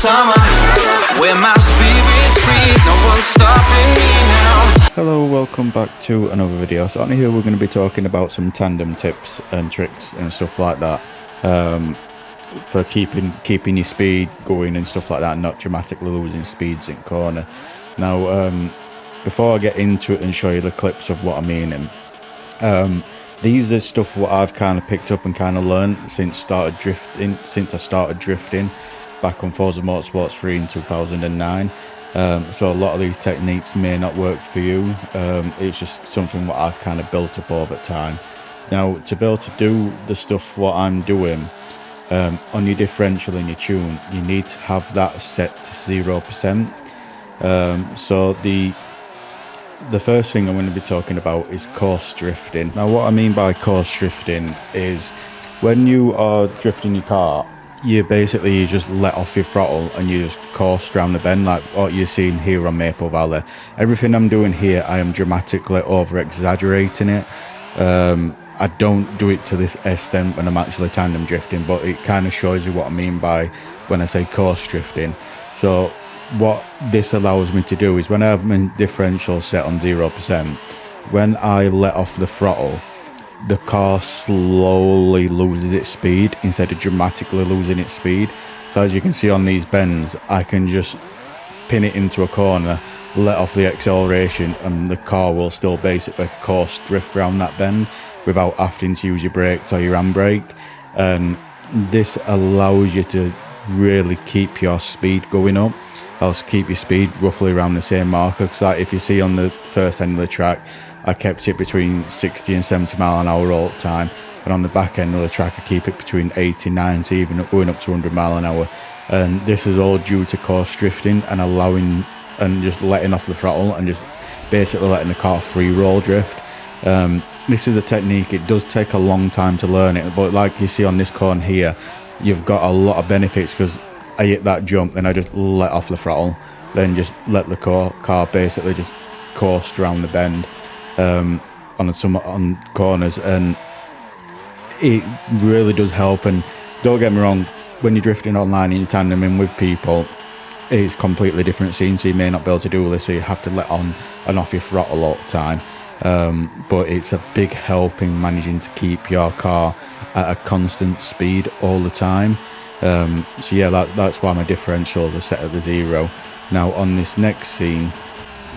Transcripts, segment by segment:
summer, where my spirit's free, no one's stopping me now. Hello, welcome back to another video. So on here we're going to be talking about some tandem tips and tricks and stuff like that, for keeping your speed going and stuff like that, and not dramatically losing speeds in corner. Now, before I get into it and show you the clips of what I mean, these are stuff what I've kind of picked up and kind of learned since I started drifting back on Forza MotorSport 3 in 2009. So a lot of these techniques may not work for you. It's just something what I've kind of built up over time. Now, to be able to do the stuff what I'm doing on your differential in your tune, you need to have that set to 0%. So the first thing I'm going to be talking about is course drifting. Now, what I mean by course drifting is when you are drifting your car, you just let off your throttle and you just course around the bend, like what you're seeing here on Maple Valley. Everything I'm doing here, I am dramatically over exaggerating it. I don't do it to this extent when I'm actually tandem drifting, but it kind of shows you what I mean by when I say course drifting. So what this allows me to do is when I have my differential set on 0%, when I let off the throttle, the car slowly loses its speed instead of dramatically losing its speed. So as you can see on these bends, I can just pin it into a corner, let off the acceleration, and the car will still basically course drift around that bend without having to use your brakes or your handbrake. And this allows you to really keep your speed going up. Also keep your speed roughly around the same marker, because like if you see on the first end of the track, I kept it between 60 and 70 mile an hour all the time, and on the back end of the track I keep it between 80, 90, even going up to 100 mile an hour. And this is all due to course drifting and allowing and just letting off the throttle and just basically letting the car free roll drift. This is a technique, it does take a long time to learn it, but like you see on this corner here, you've got a lot of benefits, because I hit that jump and I just let off the throttle, then just let the car basically just course around the bend on corners, and it really does help. And don't get me wrong, when you're drifting online and you're tandeming with people, it's completely different scene, so you may not be able to do this, so you have to let on and off your throttle all the time. But it's a big help in managing to keep your car at a constant speed all the time. So yeah, that's why my differentials are set at the 0. Now on this next scene,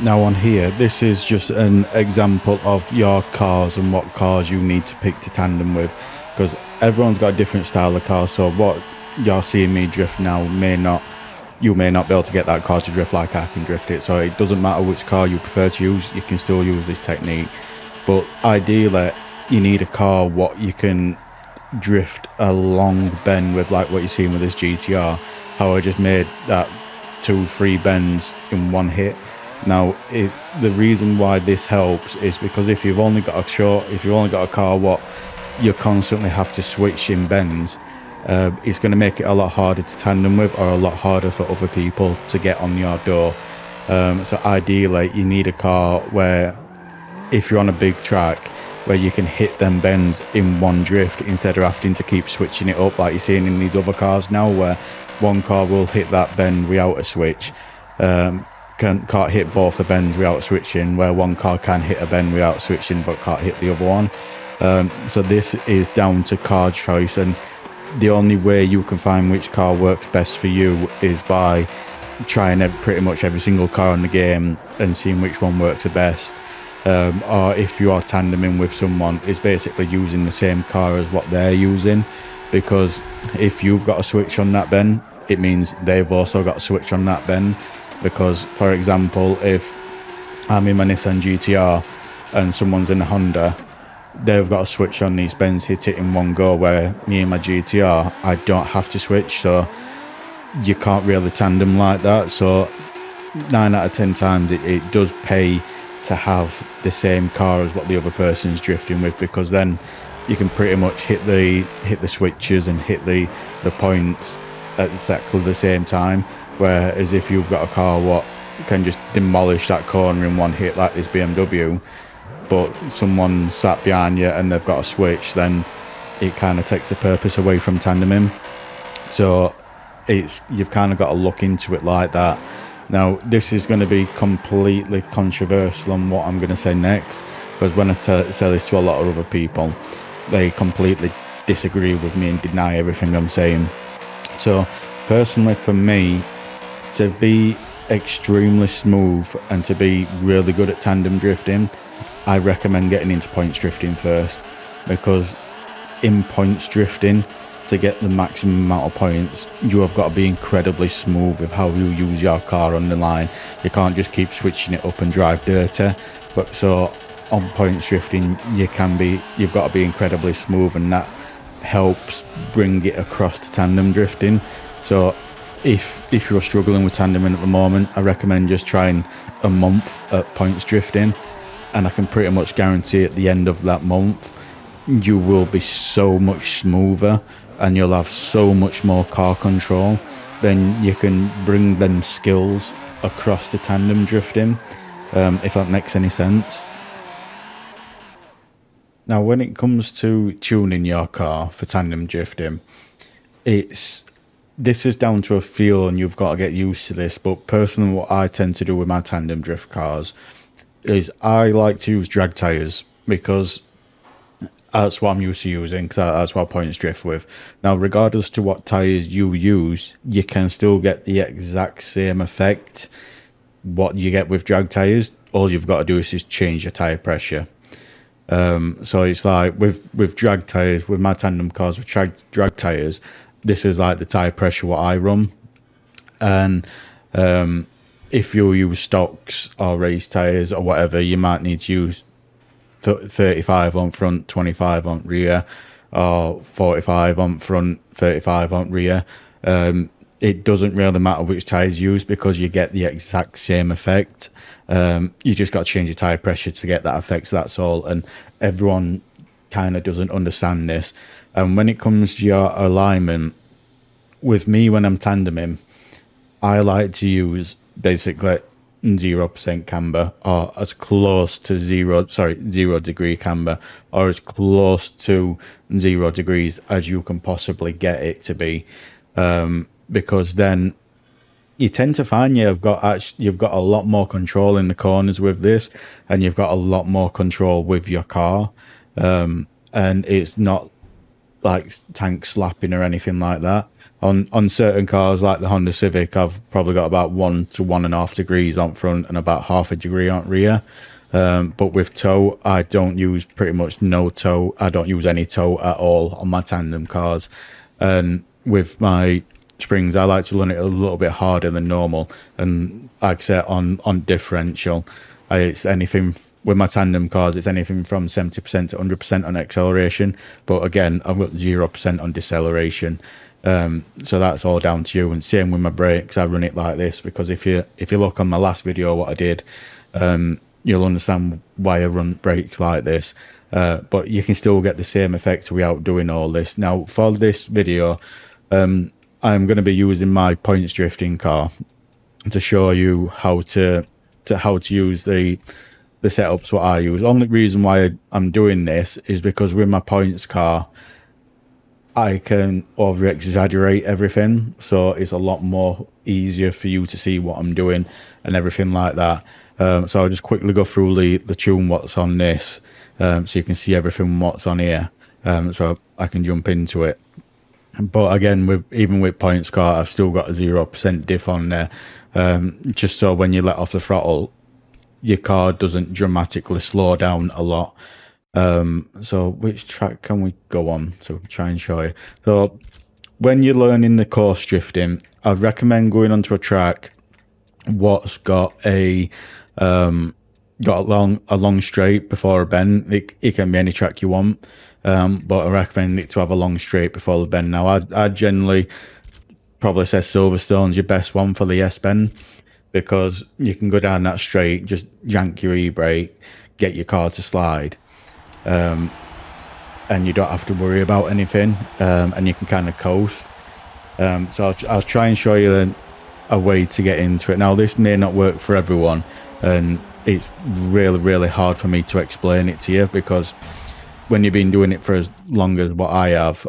now on here, this is just an example of your cars and what cars you need to pick to tandem with, because everyone's got a different style of car. So what you're seeing me drift now you may not be able to get that car to drift like I can drift it. So it doesn't matter which car you prefer to use, you can still use this technique. But ideally you need a car what you can drift a long bend with, like what you're seeing with this GTR, how I just made that 2-3 bends in one hit. Now the reason why this helps is because if you've only got a car what you constantly have to switch in bends, it's going to make it a lot harder to tandem with, or a lot harder for other people to get on your door. So ideally you need a car where, if you're on a big track, where you can hit them bends in one drift instead of having to keep switching it up like you're seeing in these other cars now, where one car will hit that bend without a switch, can't hit both the bends without switching, where one car can hit a bend without switching but can't hit the other one. So this is down to car choice, and the only way you can find which car works best for you is by trying pretty much every single car in the game and seeing which one works the best. Or if you are tandeming with someone, is basically using the same car as what they're using, because if you've got a switch on that bend, it means they've also got a switch on that bend. Because for example, if I'm in my Nissan GTR and someone's in a Honda, they've got a switch on these bends, hit it in one go, where me and my GTR, I don't have to switch, so you can't really tandem like that. So 9 out of 10 times it does pay to have the same car as what the other person's drifting with, because then you can pretty much hit the switches and hit the points at exactly the same time. Whereas if you've got a car what can just demolish that corner in one hit like this BMW, but someone sat behind you and they've got a switch, then it kind of takes the purpose away from tandeming. So you've kind of got to look into it like that. Now, this is going to be completely controversial on what I'm going to say next, because when I say this to a lot of other people, they completely disagree with me and deny everything I'm saying. So personally, for me, to be extremely smooth and to be really good at tandem drifting, I recommend getting into points drifting first, because in points drifting, to get the maximum amount of points, you have got to be incredibly smooth with how you use your car on the line. You can't just keep switching it up and drive dirty. But so on points drifting, you've got to be incredibly smooth, and that helps bring it across to tandem drifting. So if you're struggling with tandeming at the moment, I recommend just trying a month at points drifting, and I can pretty much guarantee at the end of that month you will be so much smoother and you'll have so much more car control. Then you can bring them skills across to tandem drifting, if that makes any sense. Now, when it comes to tuning your car for tandem drifting, this is down to a feel, and you've got to get used to this. But personally, what I tend to do with my tandem drift cars is I like to use drag tires, because that's what I'm used to using, because that's what I points drift with. Now, regardless to what tires you use, you can still get the exact same effect what you get with drag tires. All you've got to do is just change your tire pressure. So it's like with drag tires, with my tandem cars with drag tires, this is like the tire pressure what I run. And if you use stocks or race tires or whatever, you might need to use 35 on front, 25 on rear, or 45 on front, 35 on rear. It doesn't really matter which tires you use, because you get the exact same effect. You just got to change your tire pressure to get that effect, so that's all. And everyone kind of doesn't understand this. And when it comes to your alignment, with me, when I'm tandeming, I like to use basically 0% camber, or as close to 0 degree camber, or as close to 0 degrees as you can possibly get it to be, because then you tend to find you've got a lot more control in the corners with this, and you've got a lot more control with your car, and it's not like tank slapping or anything like that. On certain cars like the Honda Civic, I've probably got about 1 to 1.5 degrees on front and about 0.5 degree on rear. But with toe, I don't use pretty much no toe. I don't use any toe at all on my tandem cars. And with my springs, I like to run it a little bit harder than normal. And like I said, on differential, it's anything with my tandem cars, it's anything from 70% to 100% on acceleration. But again, I've got 0% on deceleration. So that's all down to you. And same with my brakes, I run it like this, because if you look on my last video what I did, you'll understand why I run brakes like this. But you can still get the same effect without doing all this. Now, for this video, I'm going to be using my points drifting car to show you how to use the setups what I use. Only reason why I'm doing this is because with my points car, I can over exaggerate everything, so it's a lot more easier for you to see what I'm doing and everything like that. So I'll just quickly go through the tune what's on this, so you can see everything what's on here, so I can jump into it. But again, even with points car, I've still got a 0% diff on there, just so when you let off the throttle, your car doesn't dramatically slow down a lot. So which track can we go on? So we'll try and show you. So when you're learning the course drifting, I'd recommend going onto a track what's got a long straight before a bend. It can be any track you want, but I recommend it to have a long straight before the bend. Now I generally probably say Silverstone's your best one for the S bend, because you can go down that straight, just yank your e-brake, get your car to slide, and you don't have to worry about anything, and you can kind of coast. So I'll try and show you a way to get into it. Now, this may not work for everyone, and it's really hard for me to explain it to you, because when you've been doing it for as long as what I have,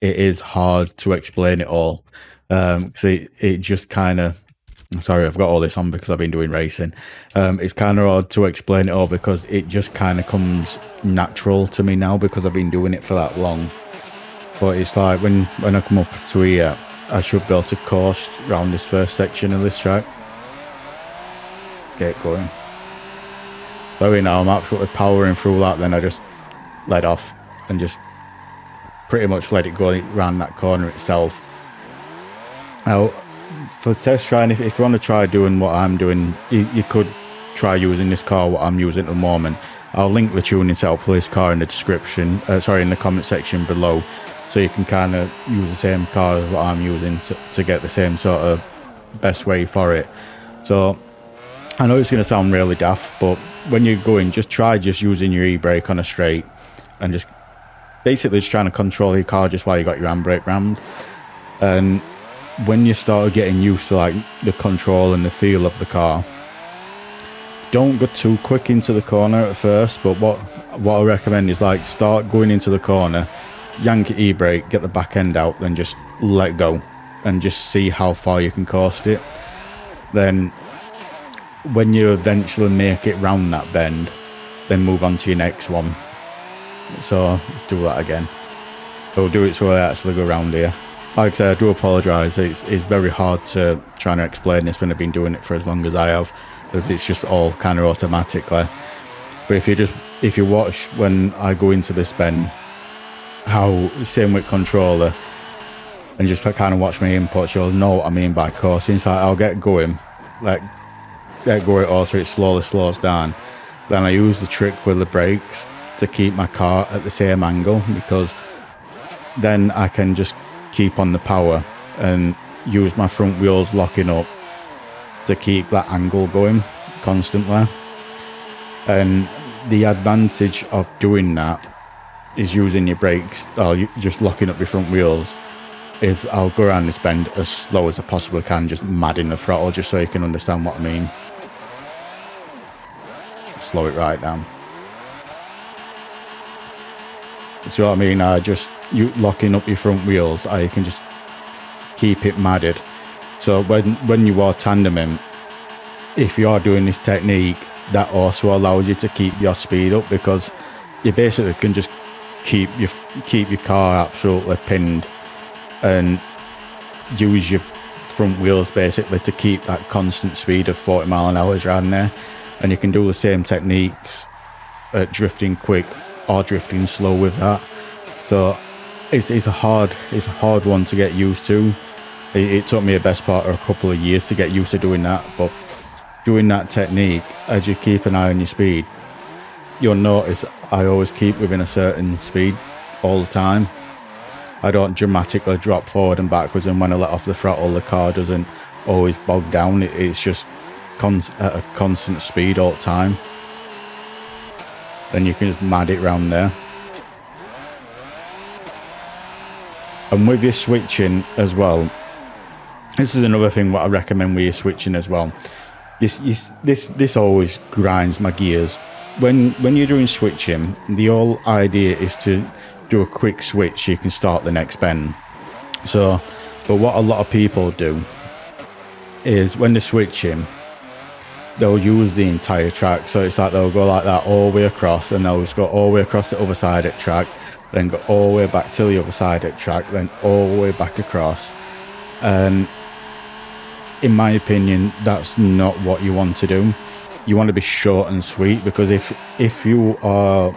it is hard to explain it all. because it just kind of, sorry, I've got all this on because I've been doing racing. It's kind of hard to explain it all because it just kind of comes natural to me now because I've been doing it for that long. But it's like when I come up to here, I should be able to coast around this first section of this track. Let's get it going. So now I'm absolutely powering through that, then I just let off and just pretty much let it go around that corner itself. Now, for test trying, if you want to try doing what I'm doing, you could try using this car, what I'm using at the moment. I'll link the tuning setup for this car in the description, in the comment section below, so you can kind of use the same car as what I'm using to get the same sort of best way for it. So I know it's going to sound really daft, but when you're going, just try using your e-brake on a straight and just basically just trying to control your car just while you got your handbrake rammed. And when you start getting used to like the control and the feel of the car, don't go too quick into the corner at first, but what I recommend is like start going into the corner, yank your e-brake, get the back end out, then just let go and just see how far you can coast it. Then when you eventually make it round that bend, then move on to your next one. So let's do that again. We'll do it so I actually go around here. Like I said, I do apologise. It's very hard to try and explain this when I've been doing it for as long as I have, because it's just all kind of automatically. But if you watch when I go into this bend, how same with controller, and just kind of watch my inputs, you'll know what I mean by coursing. So I'll get going, like get go it all, so it slowly slows down. Then I use the trick with the brakes to keep my car at the same angle, because then I can just keep on the power and use my front wheels locking up to keep that angle going constantly. And the advantage of doing that is using your brakes, or just locking up your front wheels, is I'll go around this bend as slow as I possibly can, just mad in the throttle, just so you can understand what I mean. Slow it right down. See what I mean? You locking up your front wheels, you can just keep it madded. So when you are tandeming, if you are doing this technique, that also allows you to keep your speed up, because you basically can just keep your car absolutely pinned and use your front wheels basically to keep that constant speed of 40 mile an hour around there. And you can do the same techniques at drifting quick or drifting slow with that. So it's a hard one to get used to. It took me a best part of a couple of years to get used to doing that, but doing that technique, as you keep an eye on your speed, you'll notice I always keep within a certain speed all the time. I don't dramatically drop forward and backwards, and when I let off the throttle, the car doesn't always bog down. It's just at a constant speed all the time. Then you can just mad it round there. And with your switching as well, this is another thing what I recommend with your switching as well. This always grinds my gears. When you're doing switching, the whole idea is to do a quick switch so you can start the next bend. So, but what a lot of people do is when they're switching, they'll use the entire track. So it's like they'll go like that all the way across, and they'll just go all the way across the other side of the track, then go all the way back to the other side of the track, then all the way back across. And in my opinion, that's not what you want to do. You want to be short and sweet, because if you are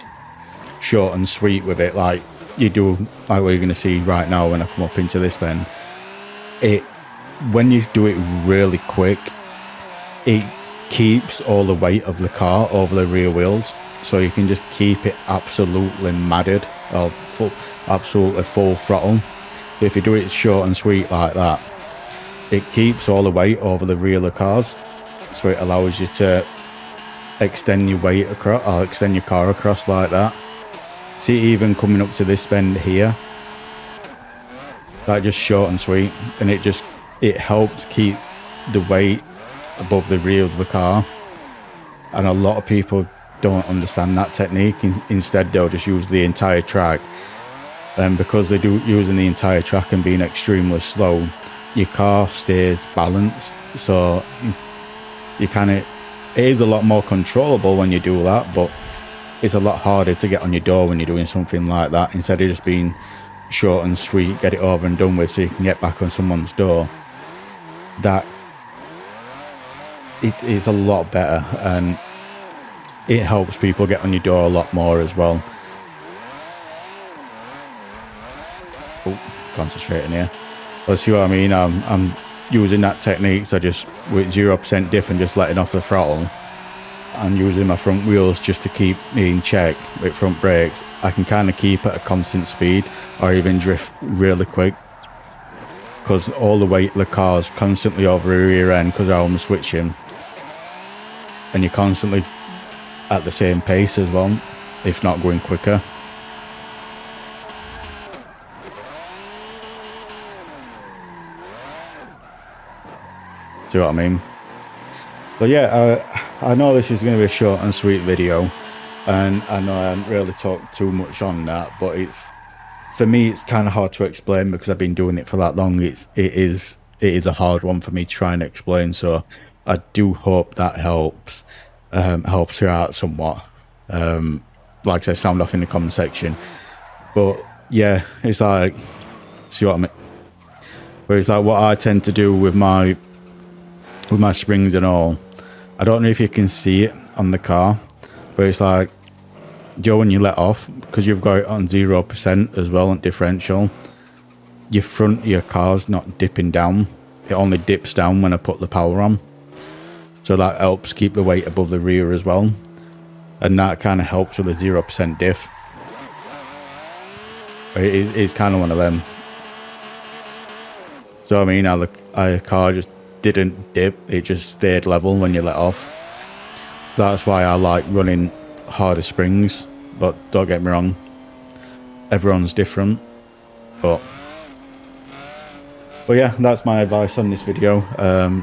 short and sweet with it, like you do, like what you're going to see right now when I come up into this bend, when you do it really quick, it keeps all the weight of the car over the rear wheels, so you can just keep it absolutely madded, or absolutely full throttle. If you do it short and sweet like that, it keeps all the weight over the rear of the cars, so it allows you to extend your weight across, or extend your car across like that. See, even coming up to this bend here, that just short and sweet, and it helps keep the weight above the rear of the car. And a lot of people don't understand that technique. Instead, they'll just use the entire track, and because they do using the entire track and being extremely slow, your car stays balanced, so you kind of, it is a lot more controllable when you do that, but it's a lot harder to get on your door when you're doing something like that. Instead of just being short and sweet, get it over and done with so you can get back on someone's door, that it's a lot better, and it helps people get on your door a lot more as well. Oh, concentrating here. But see what I mean? I'm using that technique, so just with 0% diff and just letting off the throttle and using my front wheels just to keep me in check with front brakes, I can kind of keep at a constant speed or even drift really quick, because all the weight of the car's constantly over the rear end because I'm switching, and you're constantly at the same pace as well, if not going quicker. See what I mean? But yeah, I know this is going to be a short and sweet video, and I know I haven't really talked too much on that, but for me it's kind of hard to explain because I've been doing it for that long. It is a hard one for me to try and explain, so I do hope that helps you out somewhat. Like I said, sound off in the comment section. But yeah, it's like, see what I mean? But it's like what I tend to do with my springs and all. I don't know if you can see it on the car, but it's like, Joe, when you let off, because you've got it on 0% as well on differential, your front of your car's not dipping down. It only dips down when I put the power on. So that helps keep the weight above the rear as well. And that kind of helps with the 0% diff. It's kind of one of them. So I mean, our car just didn't dip, it just stayed level when you let off. That's why I like running harder springs, but don't get me wrong, everyone's different. But yeah, that's my advice on this video.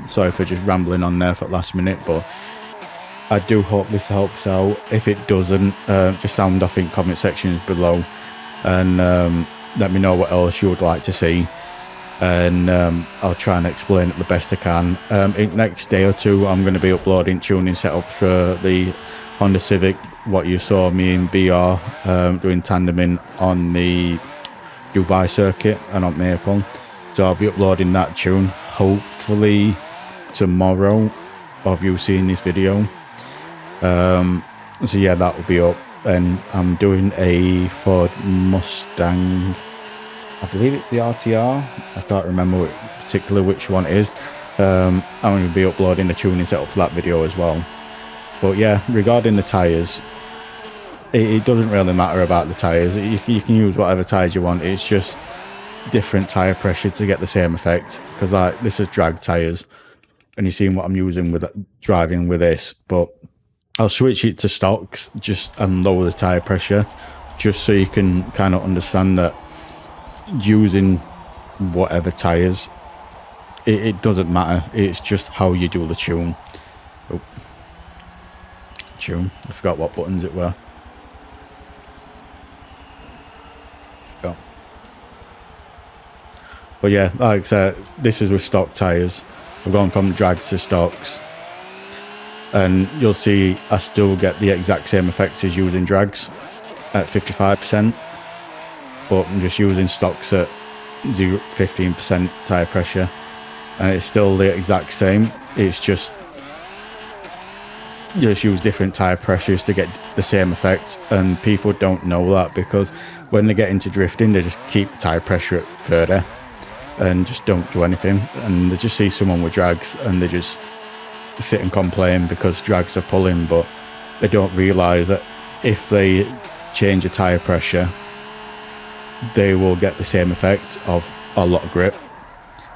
Sorry for just rambling on there for the last minute, but I do hope this helps out. If it doesn't, just sound off in comment sections below, and let me know what else you would like to see, and I'll try and explain it the best I can. In the next day or two, I'm going to be uploading tuning setups for the Honda Civic, what you saw me and BR doing tandeming on the Dubai circuit and on Maple. So I'll be uploading that tune hopefully tomorrow of you seeing this video. So yeah, that will be up. And I'm doing a Ford Mustang, I believe it's the RTR, I can't remember particularly which one it is. I'm going to be uploading the tuning setup for that video as well. But yeah, regarding the tyres, it doesn't really matter about the tyres. You can use whatever tyres you want. It's just different tyre pressure to get the same effect, because like this is drag tyres, and you've seen what I'm using with driving with this. But I'll switch it to stocks just and lower the tyre pressure, just so you can kind of understand that using whatever tyres, it doesn't matter. It's just how you do the tune. Oh. Tune, I forgot what buttons it were. Oh. But yeah, like I said, this is with stock tyres. We're going from drags to stocks, and you'll see I still get the exact same effects as using drags at 55%, but I'm just using stocks at 15% tyre pressure, and it's still the exact same. It's just you just use different tyre pressures to get the same effect, and people don't know that, because when they get into drifting, they just keep the tyre pressure up further and just don't do anything, and they just see someone with drags and they just sit and complain because drags are pulling, but they don't realise that if they change the tyre pressure, they will get the same effect of a lot of grip,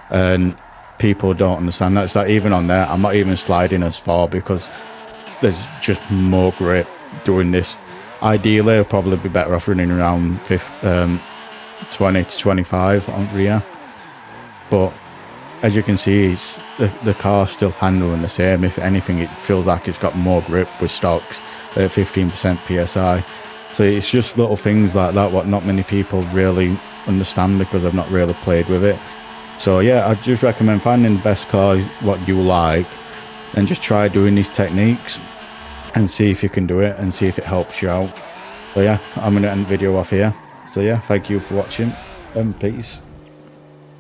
and people don't understand that. It's like even on there, I'm not even sliding as far because there's just more grip doing this. Ideally, I'll probably be better off running around 20 to 25 on rear, but as you can see, it's the car's still handling the same. If anything, it feels like it's got more grip with stocks at 15% PSI. So it's just little things like that what not many people really understand, because I've not really played with it. So yeah, I just recommend finding the best car, what you like, and just try doing these techniques and see if you can do it and see if it helps you out. So yeah, I'm going to end the video off here. So yeah, thank you for watching and peace.